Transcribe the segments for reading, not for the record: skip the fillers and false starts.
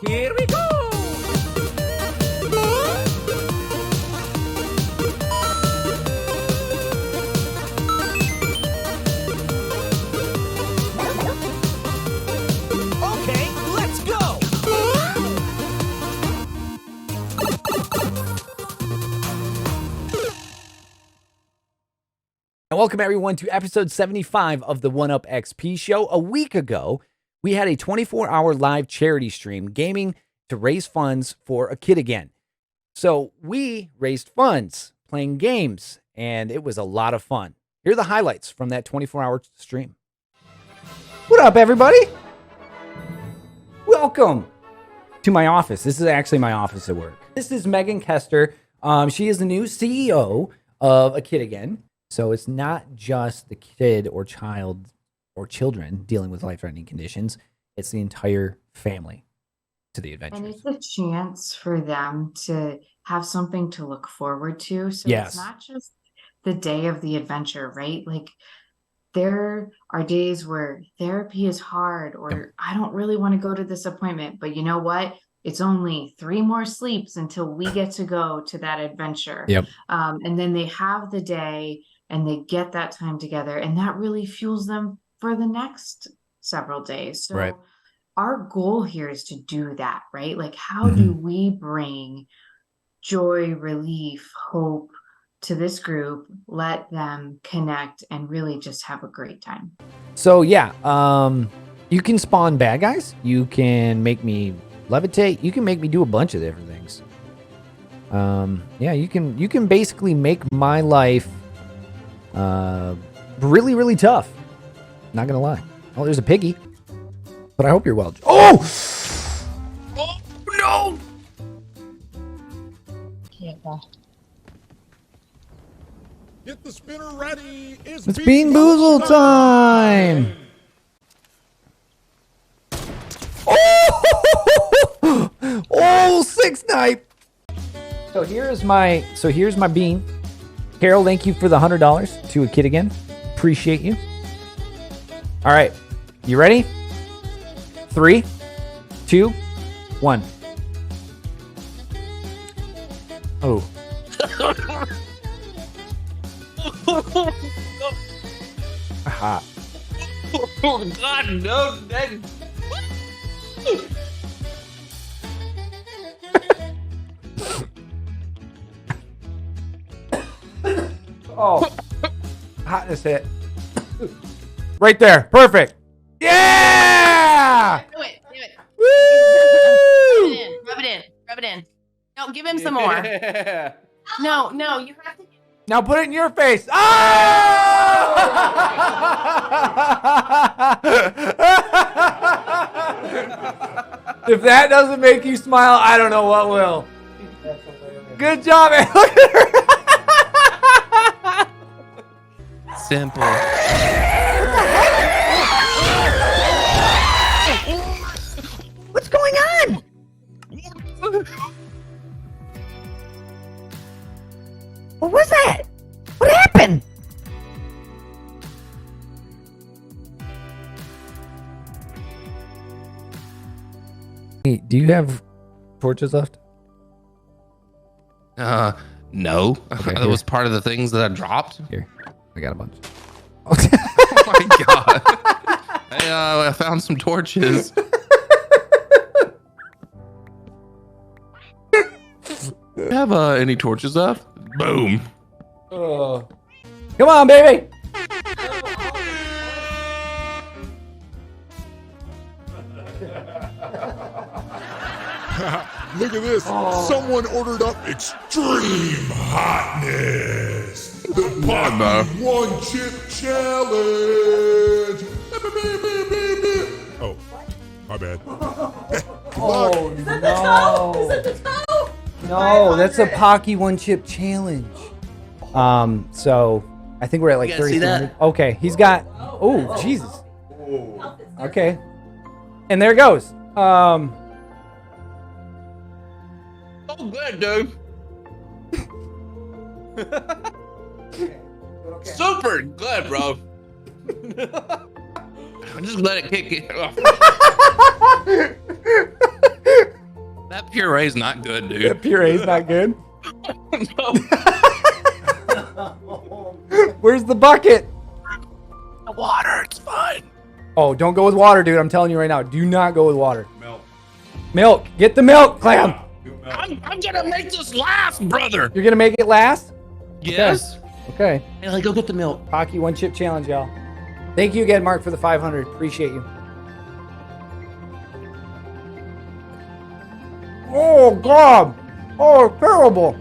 Here we go! Okay, let's go! And welcome everyone to episode 75 of the 1UP XP show. A week ago, we had a 24-hour live charity stream gaming to raise funds for a kid again. So we raised funds playing games, and it was a lot of fun. Here are the highlights from that 24-hour stream. What up, everybody? Welcome to my office. This is actually my office at work. This is Megan Kester. She is the new CEO of A Kid Again. So it's not just the kid or child or children dealing with life-threatening conditions. It's the entire family to the adventures. And it's a chance for them to have something to look forward to. So Yes. It's not just the day of the adventure, right? Like there are days where therapy is hard or I don't really want to go to this appointment, but you know what? It's only 3 more sleeps until we get to go to that adventure. Yep. And then they have the day and they get that time together, and that really fuels them for the next several days. So Right. our goal here is to do that, right? Like, how do we bring joy, relief, hope to this group, let them connect, and really just have a great time? So yeah, you can spawn bad guys. You can make me levitate. You can make me do a bunch of different things. Yeah, you can basically make my life really, really tough. Not gonna lie. Oh, there's a piggy. But I hope you're well. Oh! Oh no! Get the spinner ready. It's Bean Boozle time! Oh! Oh, 6-night! So here's my bean. Carol, thank you for the $100 to A Kid Again. Appreciate you. All right, you ready? 3, 2, 1. Oh. Aha. Oh God, no! Dang. Oh. Hotness hit. Right there. Perfect. Yeah! Do it. Do it. Woo! Rub it in. Rub it in. No, give him some more. Yeah. No, you have to. Now put it in your face. Oh! If that doesn't make you smile, I don't know what will. Good job, man. Look at her. Simple. What's going on? What was that? What happened? Hey, do you have torches left? No. Okay, That here. was part of the things that I dropped. Here, I got a bunch. Oh my God. Hey, I found some torches. You have any torches left? Boom. Come on, baby. Look at this. Someone ordered up extreme hotness. The Poppy One Chip Challenge. Oh, my bad. Oh no! No, that's a Pocky One Chip Challenge. So I think we're at like You guys see 30. that? Okay, he's got. Oh, Jesus. Okay, and there it goes. Oh, good, dude. Super good, bro. Just let it kick it off. That puree's not good, dude. That puree's not good. No. Where's the bucket? The water, it's fine. Oh, don't go with water, dude. I'm telling you right now. Do not go with water. Milk. Milk. Get the milk, Clam. I'm gonna make this last, brother. You're gonna make it last? Yes. Okay. Hey, like, go get the milk. Hockey one chip challenge, y'all. Thank you again, Mark, for the 500. Appreciate you. Oh, God. Oh, terrible.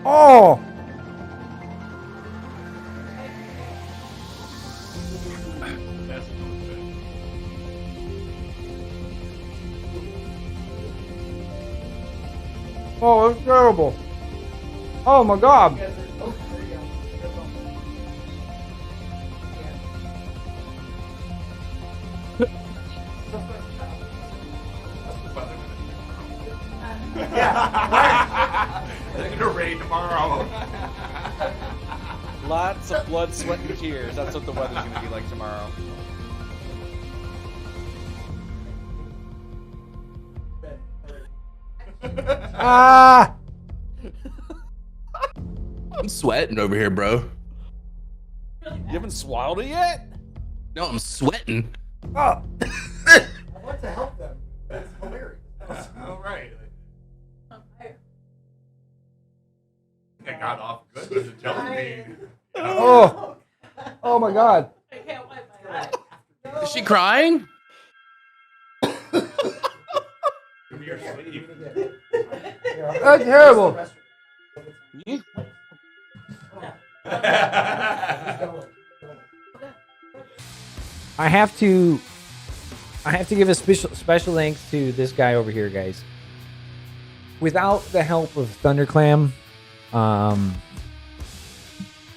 Oh. Oh, that's terrible. Oh, my God. They're gonna rain tomorrow. Lots of blood, sweat, and tears. That's what the weather's gonna be like tomorrow. Ah. I'm sweating over here, bro. You haven't swallowed it yet? No, I'm sweating. Oh. I want to help them. That's hilarious. All right. I got off good with the jelly bean. Oh. Oh my God. Is she crying? Give me your sleeve. That's terrible. I have to give a special thanks to this guy over here, guys. Without the help of Thunderclam,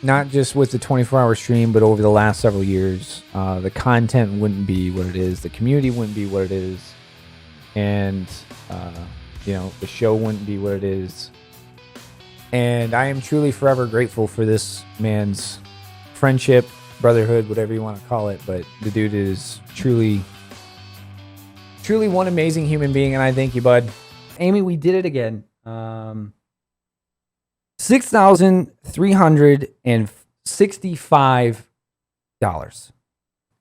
not just with the 24-hour stream, but over the last several years, the content wouldn't be what it is, the community wouldn't be what it is, and the show wouldn't be what it is. And I am truly forever grateful for this man's friendship, brotherhood, whatever you want to call it. But the dude is truly one amazing human being, and I thank you, bud. Amy, we did it again. $6,365.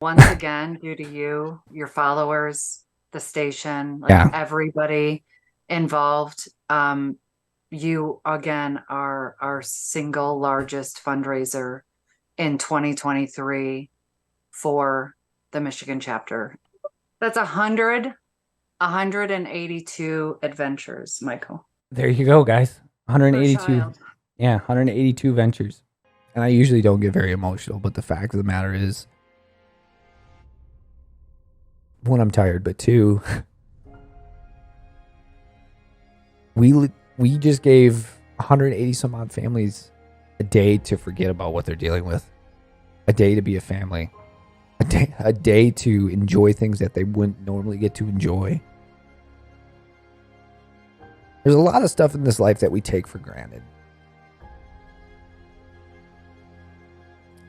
Once again, due to you, your followers, the station, everybody involved, you again are our single largest fundraiser in 2023 for the Michigan chapter. That's 182 adventures, Michael. There you go, guys. 182. child. Yeah, 182 ventures. And I usually don't get very emotional, but the fact of the matter is, one, I'm tired, but two, we just gave 180 some odd families a day to forget about what they're dealing with, a day to be a family, a day to enjoy things that they wouldn't normally get to enjoy. There's a lot of stuff in this life that we take for granted.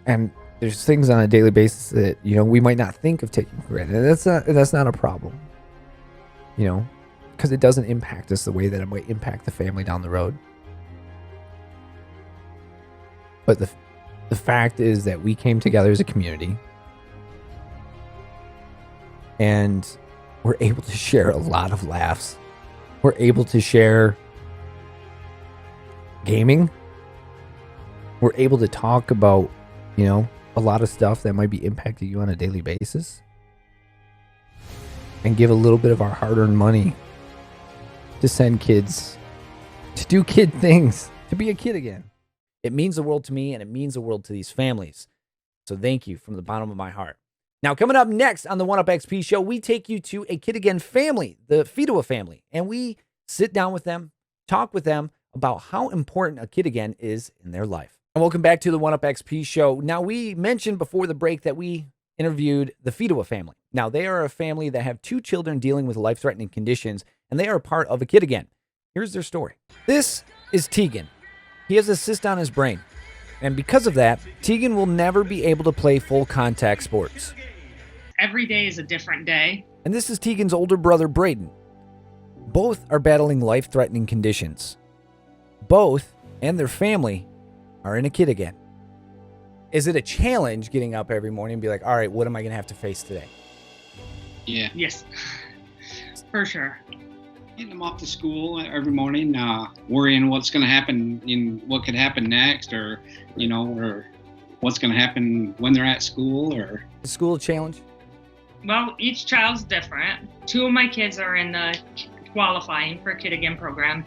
And there's things on a daily basis that, we might not think of taking for granted. And that's not a problem. Because it doesn't impact us the way that it might impact the family down the road. But the fact is that we came together as a community and we're able to share a lot of laughs. We're able to share gaming. We're able to talk about, a lot of stuff that might be impacting you on a daily basis. And give a little bit of our hard-earned money to send kids to do kid things, to be a kid again. It means the world to me, and it means the world to these families. So thank you from the bottom of my heart. Now, coming up next on the 1UpXP show, we take you to a Kid Again family, the Fedewa family, and we sit down with them, talk with them about how important a Kid Again is in their life. And welcome back to the 1UpXP show. Now, we mentioned before the break that we interviewed the Fedewa family. Now, they are a family that have 2 children dealing with life-threatening conditions, and they are a part of a Kid Again. Here's their story. This is Tegan. He has a cyst on his brain, and because of that, Tegan will never be able to play full contact sports. Every day is a different day. And this is Tegan's older brother, Braden. Both are battling life-threatening conditions. Both and their family are in a kid again. Is it a challenge getting up every morning and be like, all right, what am I going to have to face today? Yeah. Yes, for sure. Getting them off to school every morning, worrying what's going to happen, what could happen next, or or what's going to happen when they're at school, or Is school a challenge? Well, each child's different. 2 of my kids are in the qualifying for Kid Again program.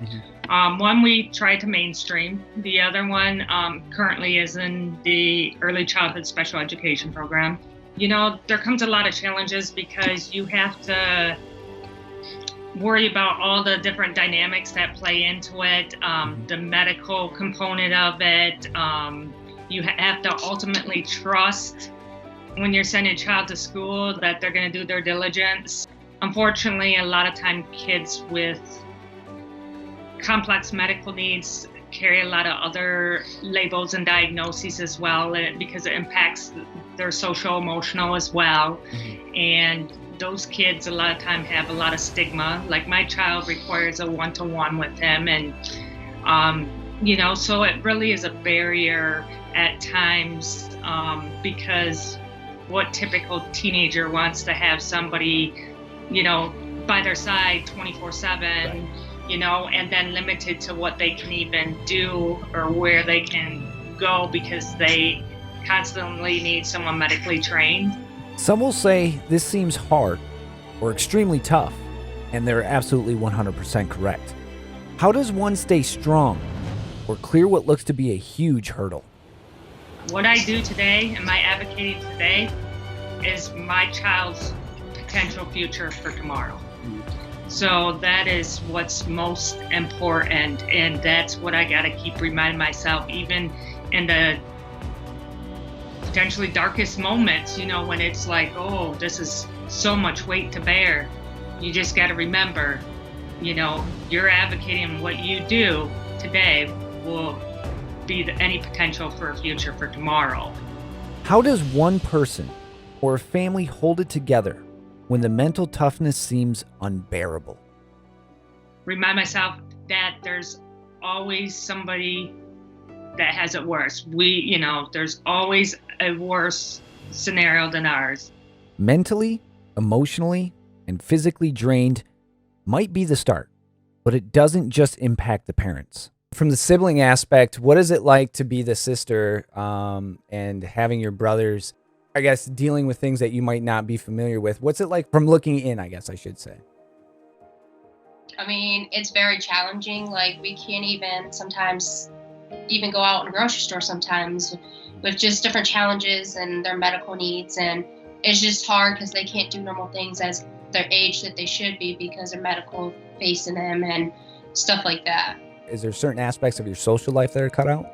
One we tried to mainstream. The other one currently is in the early childhood special education program. There comes a lot of challenges because you have to worry about all the different dynamics that play into it, the medical component of it. You have to ultimately trust when you're sending a child to school that they're going to do their diligence. Unfortunately, a lot of time kids with complex medical needs carry a lot of other labels and diagnoses as well, because it impacts their social emotional as well. And those kids a lot of time have a lot of stigma. Like my child requires a one-to-one with him, and so it really is a barrier at times, because what typical teenager wants to have somebody by their side 24/7, and then limited to what they can even do or where they can go because they constantly need someone medically trained. Some will say this seems hard or extremely tough, and they're absolutely 100% correct. How does one stay strong or clear what looks to be a huge hurdle? What I do today and my advocating today is my child's potential future for tomorrow. So that is what's most important, and that's what I got to keep reminding myself, even in the potentially darkest moments, when it's like, oh, this is so much weight to bear. You just got to remember, you're advocating what you do today will be any potential for a future for tomorrow. How does one person or a family hold it together when the mental toughness seems unbearable? Remind myself that there's always somebody that has it worse. There's always a worse scenario than ours. Mentally, emotionally, and physically drained might be the start, but it doesn't just impact the parents. From the sibling aspect, what is it like to be the sister and having your brothers, I guess, dealing with things that you might not be familiar with? What's it like from looking in, I guess I should say? I mean, it's very challenging. Like, we can't even sometimes even go out in a grocery store sometimes with just different challenges and their medical needs. And it's just hard because they can't do normal things as their age that they should be because of medical facing them and stuff like that. Is there certain aspects of your social life that are cut out?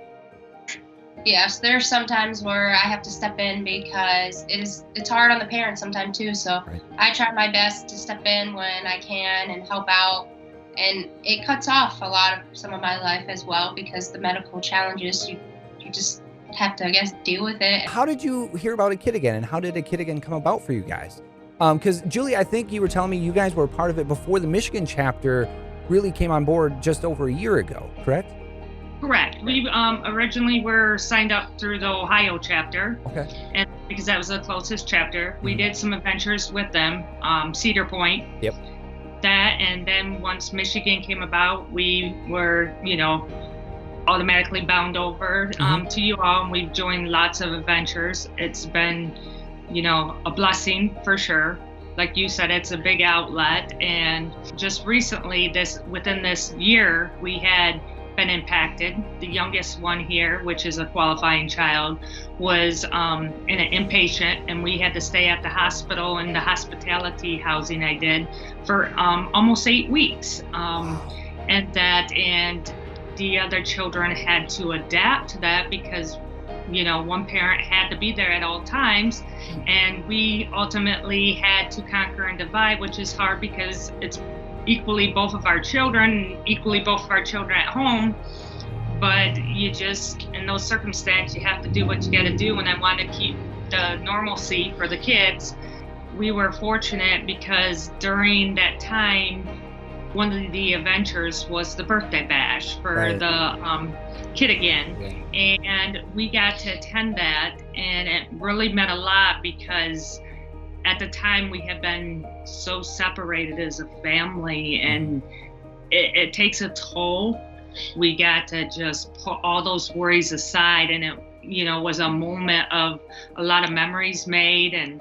Yes, there's sometimes where I have to step in because it's hard on the parents sometimes too. So Right. I try my best to step in when I can and help out. And it cuts off a lot of some of my life as well because the medical challenges, you just have to, I guess, deal with it. How did you hear about A Kid Again, and how did A Kid Again come about for you guys? Because Julie, I think you were telling me you guys were part of it before the Michigan chapter really came on board just over a year ago, correct? Correct. We originally were signed up through the Ohio chapter. Okay. And because that was the closest chapter, we did some adventures with them, Cedar Point. Yep. That, and then once Michigan came about, we were, automatically bound over to you all, and we've joined lots of adventures. It's been, a blessing for sure. Like you said, it's a big outlet, and just recently, within this year, we had been impacted. The youngest one here, which is a qualifying child, was in an inpatient, and we had to stay at the hospital in the hospitality housing I did for almost 8 weeks. And the other children had to adapt to that because one parent had to be there at all times, and we ultimately had to conquer and divide, which is hard because it's equally both of our children at home. But you just, in those circumstances, you have to do what you got to do, and I want to keep the normalcy for the kids. We were fortunate because during that time, one of the adventures was the birthday bash for Right. the kid again. And we got to attend that, and it really meant a lot because at the time we had been so separated as a family, and it takes a toll. We got to just put all those worries aside, and it, you know, was a moment of a lot of memories made. And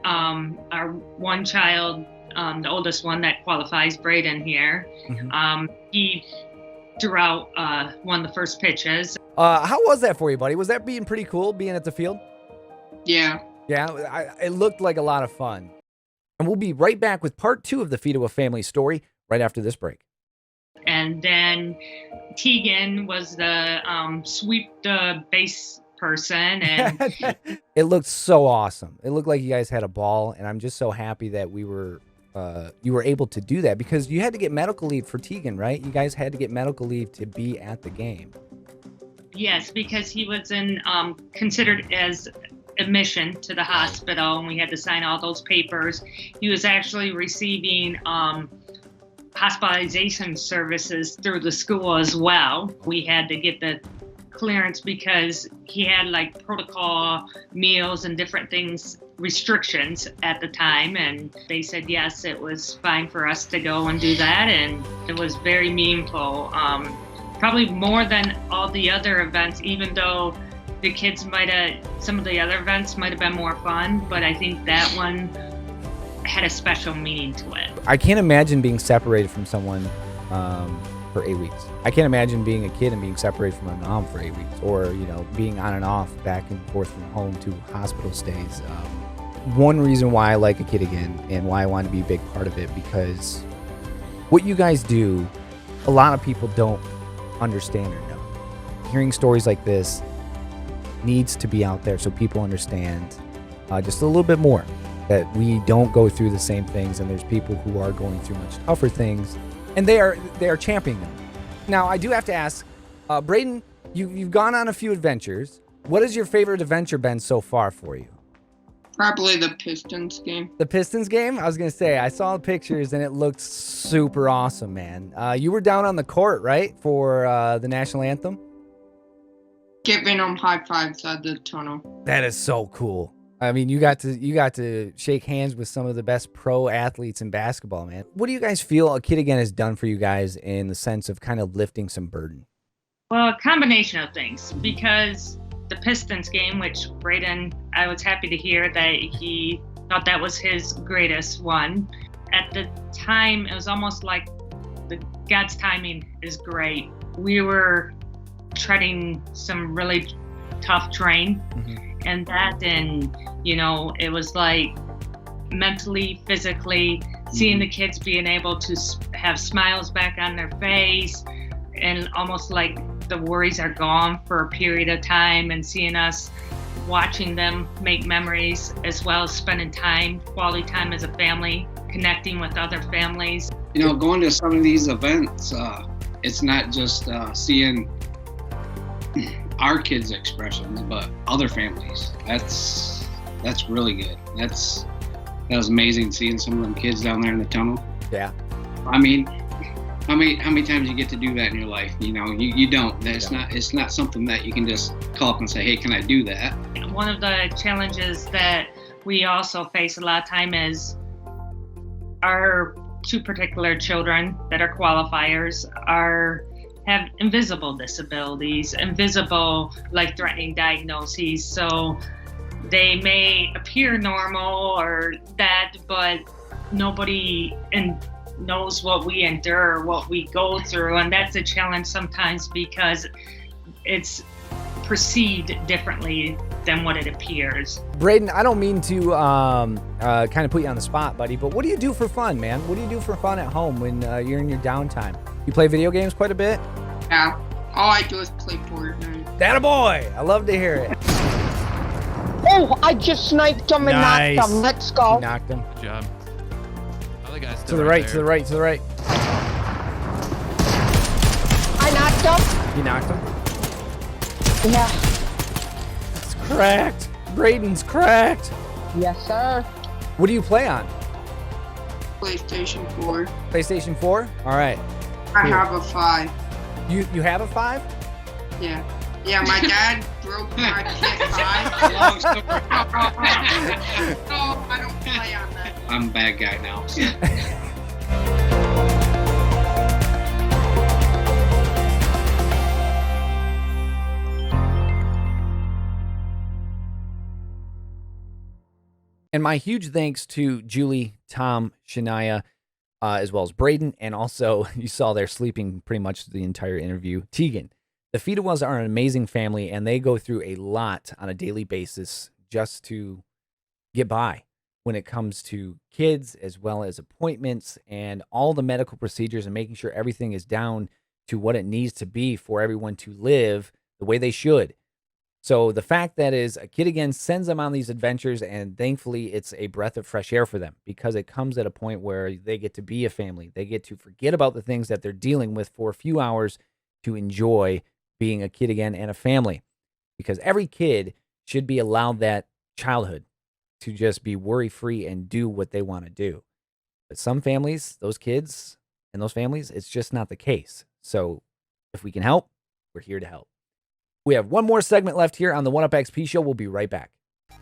our one child, the oldest one that qualifies, Braden here, he threw out one of the first pitches. How was that for you, buddy? Was that being pretty cool, being at the field? Yeah. Yeah, it looked like a lot of fun. And we'll be right back with part 2 of the Fedewa family story right after this break. And then Tegan was the sweep the base person, and It looked so awesome. It looked like you guys had a ball, and I'm just so happy that you were able to do that, because you had to get medical leave for Tegan, right? You guys had to get medical leave to be at the game. yes, because he was considered as admission to the hospital, and we had to sign all those papers. He was actually receiving hospitalization services through the school as well. We had to get the clearance because he had like protocol meals and different things, restrictions at the time, and they said yes, it was fine for us to go and do that, and it was very meaningful, probably more than all the other events, even though the kids some of the other events might have been more fun, but I think that one had a special meaning to it. I can't imagine being separated from someone for 8 weeks. I can't imagine being a kid and being separated from my mom for 8 weeks, or, you know, being on and off, back and forth from home to hospital stays. One reason why I like a kid again and why I want to be a big part of it, because what you guys do, a lot of people don't understand or know. Hearing stories like this needs to be out there so people understand just a little bit more, that we don't go through the same things, and there's people who are going through much tougher things, and they are championing them. Now, I do have to ask, Braden, you've gone on a few adventures. What has your favorite adventure been so far for you? Probably the Pistons game. The Pistons game? I was going to say, I saw the pictures and it looked super awesome, man. You were down on the court, right, for the national anthem? Giving them high fives at the tunnel. That is so cool. I mean, you got to shake hands with some of the best pro athletes in basketball, man. What do you guys feel A Kid Again has done for you guys in the sense of kind of lifting some burden? Well, a combination of things, because the Pistons game, which Braden, I was happy to hear that he thought that was his greatest one. At the time, it was almost like God's timing is great. We were treading some really tough terrain, and you know, it was like mentally, physically, seeing the kids being able to have smiles back on their face, and almost like the worries are gone for a period of time, and seeing us watching them make memories, as well as spending quality time as a family, connecting with other families. You know, going to some of these events, it's not just seeing our kids' expressions, but other families. That's really good. That was amazing seeing some of them kids down there in the tunnel. Yeah. I mean, how many times you get to do that in your life? You know, you don't. It's not something that you can just call up and say, hey, can I do that? One of the challenges that we also face a lot of time is our two particular children that are qualifiers have invisible disabilities, invisible life-threatening diagnoses. So they may appear normal or that, but nobody knows what we endure, what we go through. And that's a challenge sometimes because it's perceived differently than what it appears. Braden, I don't mean to kind of put you on the spot, buddy, but what do you do for fun, man? What do you do for fun at home when you're in your downtime? You play video games quite a bit? Yeah. All I do is play Fortnite. Attaboy! I love to hear it. Oh, I just sniped him and knocked him. Let's go. You knocked him. Good job. Other guy's To the right, to the right, to the right. I knocked him. You knocked him? Yeah. It's cracked. Braden's cracked. Yes, sir. What do you play on? PlayStation 4. PlayStation 4? All right. I Cool. have a 5. You have a 5? Yeah. Yeah, my dad broke my PS5. Long story. No, I don't play on that. I'm a bad guy now. So. And my huge thanks to Julie, Tom, Shania, as well as Braden, and also you saw they're sleeping pretty much the entire interview, Tegan. The Fedewas are an amazing family, and they go through a lot on a daily basis just to get by when it comes to kids as well as appointments and all the medical procedures and making sure everything is down to what it needs to be for everyone to live the way they should. So the fact that is a Kid Again sends them on these adventures, and thankfully it's a breath of fresh air for them because it comes at a point where they get to be a family. They get to forget about the things that they're dealing with for a few hours to enjoy being a kid again and a family, because every kid should be allowed that childhood to just be worry-free and do what they want to do. But some families, those kids and those families, it's just not the case. So if we can help, we're here to help. We have one more segment left here on the 1UP XP Show. We'll be right back.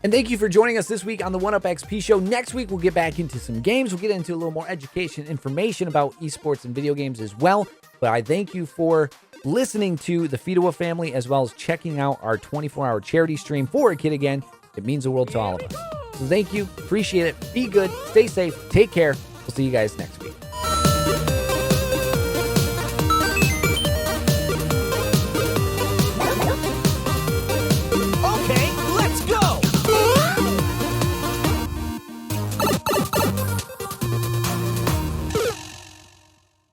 And thank you for joining us this week on the 1UP XP Show. Next week, we'll get back into some games. We'll get into a little more education, information about esports and video games as well. But I thank you for listening to the Fedewa family, as well as checking out our 24-hour charity stream for a Kid Again. It means the world to all of us. So thank you. Appreciate it. Be good. Stay safe. Take care. We'll see you guys next week.